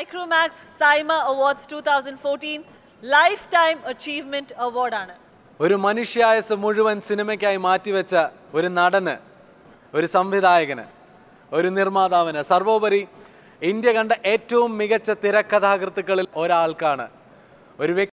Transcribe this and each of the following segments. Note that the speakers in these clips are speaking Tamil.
Micromax Saima Awards 2014 Lifetime Achievement Award ആണ്. ഒരു മനുഷ്യായുസ്സ് മുഴുവൻ സിനിമയ്ക്കായി മാറ്റിവെച്ച ഒരു നടന്, ഒരു സംവിധായകന്, ഒരു നിർമ്മാതാവിന്, സർവോപരി ഇന്ത്യ കണ്ട ഏറ്റവും മികച്ച തിരക്കഥാകൃത്തുക്കളിൽ ഒരാൾക്കാണ് ഒരു വ്യക്തി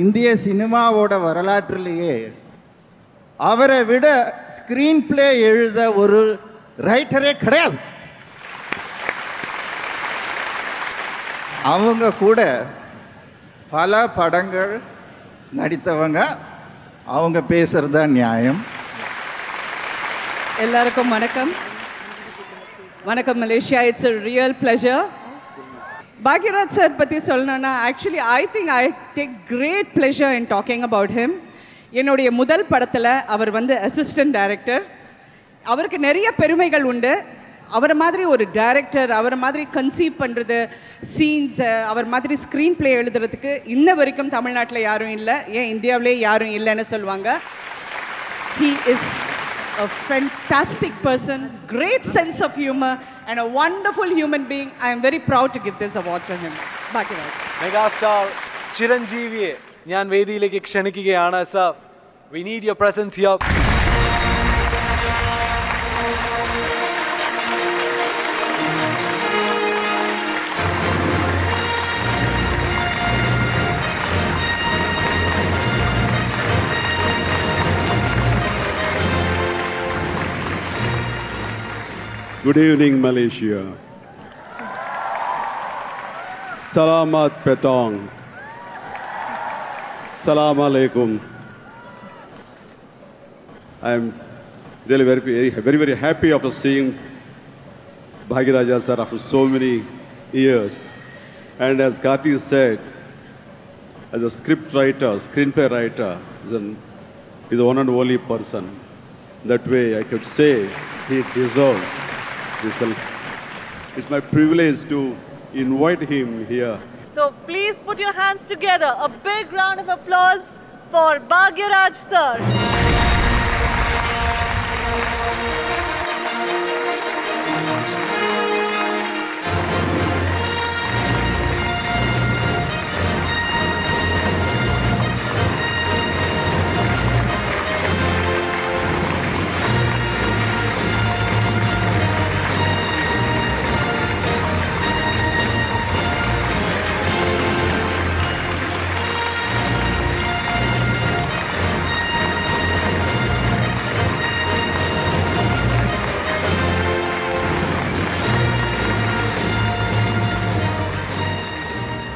இந்திய சினிமாவோட வரலாற்றிலேயே அவரை விட ஸ்கிரீன் பிளே எழுத ஒரு ரைட்டரே கிடையாது. அவங்க கூட பல படங்கள் நடித்தவங்க, அவங்க பேசுறது தான் நியாயம். எல்லாருக்கும் வணக்கம். வணக்கம் Malaysia. It's a real pleasure. Bhagiraj sir பத்தி சொல்லணும்னா actually I think I take great pleasure in talking about him. என்னுடைய முதல் படத்தில் அவர் அசிஸ்டன்ட் டைரக்டர். அவருக்கு நிறைய பெருமைகள் உண்டு. அவரை மாதிரி ஒரு டைரக்டர், அவரை மாதிரி கன்சீவ் பண்ணுறது, சீன்ஸை, அவர் மாதிரி ஸ்க்ரீன் பிளே எழுதுறதுக்கு இன்ன வரைக்கும் தமிழ்நாட்டில் யாரும் இல்லை, ஏன் இந்தியாவிலே யாரும் இல்லைன்னு சொல்லுவாங்க. He is a fantastic person, great sense of humor and a wonderful human being. I am very proud to give this award to him. Bhagiraj. Megastar ചിരഞ്ജീവിയെ ഞാൻ വേദിയിലേക്ക് ക്ഷണിക്കുകയാണ്. Sir, we need your presence here. Good evening, Malaysia. Salamat Petong. Salam alaikum. I am really very happy after seeing Bhagiraja sir after so many years. And as Karthi said, as a script writer, screenplay writer, he's a one and only person. That way I could say he deserves. It's my privilege to invite him here. So please put your hands together. A big round of applause for Bhagiraj sir.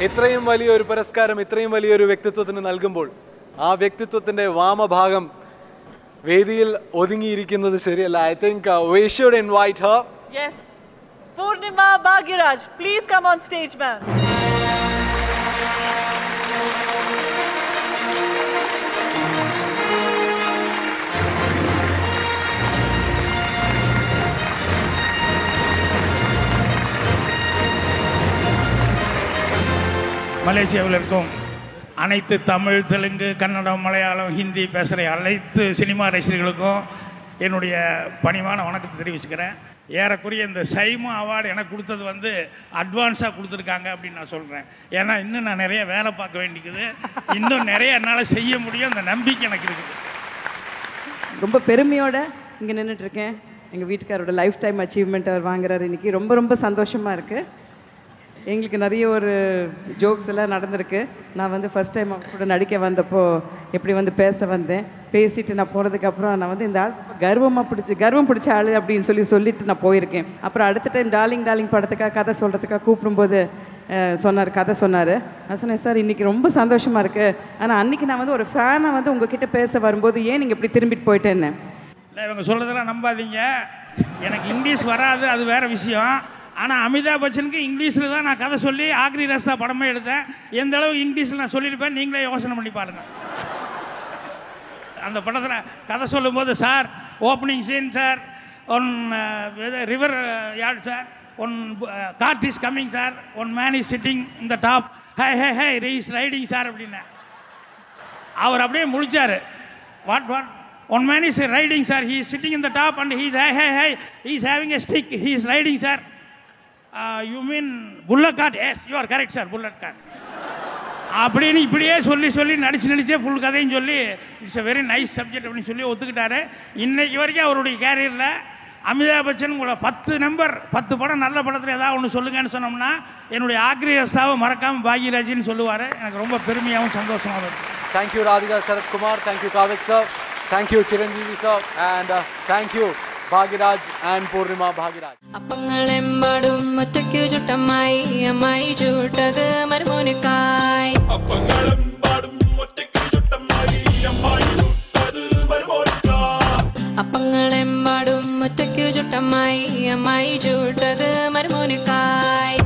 ഇത്രയും വലിയൊരു പുരസ്കാരം ഇത്രയും വലിയൊരു വ്യക്തിത്വത്തിന് നൽകുമ്പോൾ ആ വ്യക്തിത്വത്തിന്റെ വാമഭാഗം വേദിയിൽ ഒതുങ്ങിയിരിക്കുന്നത് ശരിയല്ല. I think we should invite her. Yes. Purnima Bhagiraj, please come on stage, ma'am. மலேசியாவில் இருக்கும் அனைத்து தமிழ், தெலுங்கு, கன்னடம், மலையாளம், ஹிந்தி பேசுகிற அனைத்து சினிமா ரசிகர்களுக்கும் என்னுடைய பணிவான வணக்கத்தை தெரிவிச்சுக்கிறேன். ஏறக்குறைய இந்த சைமா அவார்டு எனக்கு கொடுத்தது அட்வான்ஸாக கொடுத்துருக்காங்க அப்படின்னு நான் சொல்கிறேன். ஏன்னா இன்னும் நான் நிறைய வேலை பார்க்க வேண்டிக்குது, இன்னும் நிறைய என்னால் செய்ய முடியும், அந்த நம்பிக்கை எனக்கு இருக்குது. ரொம்ப பெருமையோடு இங்கே நின்றுட்டுருக்கேன். எங்கள் வீட்டுக்காரோட லைஃப் டைம் அச்சீவ்மெண்ட் அவர் வாங்குறாரு இன்றைக்கி. ரொம்ப ரொம்ப சந்தோஷமாக இருக்குது. எங்களுக்கு நிறைய ஒரு ஜோக்ஸ் எல்லாம் நடந்திருக்கு. நான் ஃபஸ்ட் டைம் அவங்க கூட நடிக்க வந்தப்போ எப்படி பேச வந்தேன். பேசிட்டு நான் போனதுக்கப்புறம் நான் இந்த ஆள் கர்வம் பிடிச்ச ஆள் அப்படின்னு சொல்லிட்டு நான் போயிருக்கேன். அப்புறம் அடுத்த டைம் டார்லிங் படத்துக்காக கதை சொல்கிறதுக்காக கூப்பிடும்போது சொன்னார், கதை சொன்னார். நான் சொன்னேன், சார் இன்றைக்கி ரொம்ப சந்தோஷமாக இருக்குது, ஆனால் அன்றைக்கி நான் வந்து ஒரு ஃபேனை வந்து உங்ககிட்ட பேச வரும்போது ஏன் நீங்கள் இப்படி திரும்பிட்டு போயிட்டேன்னு. இல்லை, இவங்க சொல்கிறதெல்லாம் நம்பாதீங்க. எனக்கு இங்கிலீஷ் வராது, அது வேறு விஷயம். ஆனால் அமிதாப் பச்சனுக்கு இங்கிலீஷில் தான் நான் கதை சொல்லி ஆக்ரி ரஸ்தா படமே எடுத்தேன். எந்த அளவு இங்கிலீஷில் நான் சொல்லியிருப்பேன் நீங்களே யோசனை பண்ணி பாருங்கள். அந்த படத்தில் கதை சொல்லும்போது, sir opening scene sir, one river yard sir, one cart is coming sir, one man is sitting in the top, hey hey hey is riding sir அப்படின்னு அவர் அப்படியே முடிச்சார். What what one man is riding sir, he is sitting in the top and he is hey hey hey he is having a stick, he is riding sir. You mean bullock cart? Yes you are correct sir, bullet card அப்படின்னு இப்படியே சொல்லி சொல்லி நடிச்சே ஃபுல் கதையும் சொல்லி it's a very nice subject அப்படின்னு சொல்லி ஒத்துக்கிட்டாரு. இன்றைக்கு வரைக்கும் அவருடைய கேரியரில் அமிதாப் பச்சன் உங்களோட 10 நம்பர் 10 படம் நல்ல படத்தில் ஏதாவது ஒன்று சொல்லுங்கன்னு சொன்னோம்னா என்னுடைய ஆக்ரி ரஸ்தாவை மறக்காமல் பாக்யராஜின்னு சொல்லுவார். எனக்கு ரொம்ப பெருமையாகவும் சந்தோஷமாகவும் இருக்குது. தேங்க்யூ ராதிகா சரத்குமார், தேங்க்யூ காவிக் sir, thank you Chiranjeevi sir, and thank you Bhagyaraj and Poornima Bhagyaraj. അപ്പങ്ങളെമ്പാടും ഒറ്റയ്ക്കു ചുട്ടമ്മായി അമ്മായി ചൂട്ടത് മരുമോനുക്കായി. അപ്പങ്ങളെമ്പാടും ഒറ്റയ്ക്കു ചുട്ടമ്മായി അമ്മായി ചൂട്ടത് മരുമോനുക്കായി. അപ്പങ്ങളെമ്പാടും ഒറ്റയ്ക്കു ചുട്ടമ്മായി അമ്മായി ചൂട്ടത് മരുമോനുക്കായി.